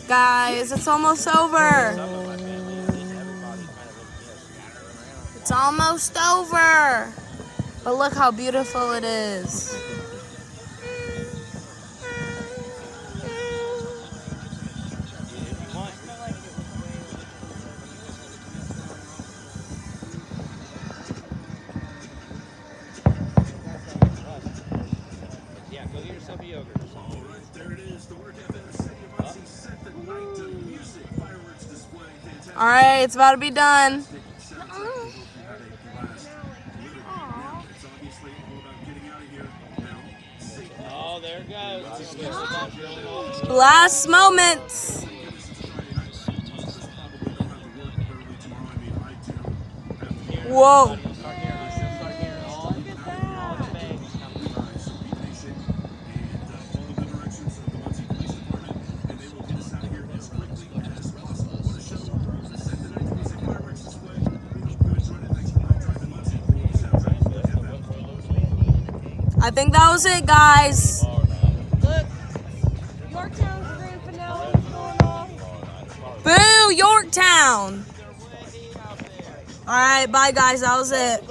Guys, it's almost over. It's almost over. But look how beautiful it is. Yeah, go get yourself a yogurt. All right, there it is. The work ethic of the city of Muncie set the night to music, fireworks display, fantastic. All right, it's about to be done. Sounds like you hope you had a blast. Literally. Now, it's obviously all about getting out of here now. Safely. Oh, there it goes. Last moments. Whoa. I think that was it, guys. Look, Yorktown's grand finale is going off. Boo, Yorktown. All right, bye, guys. That was it.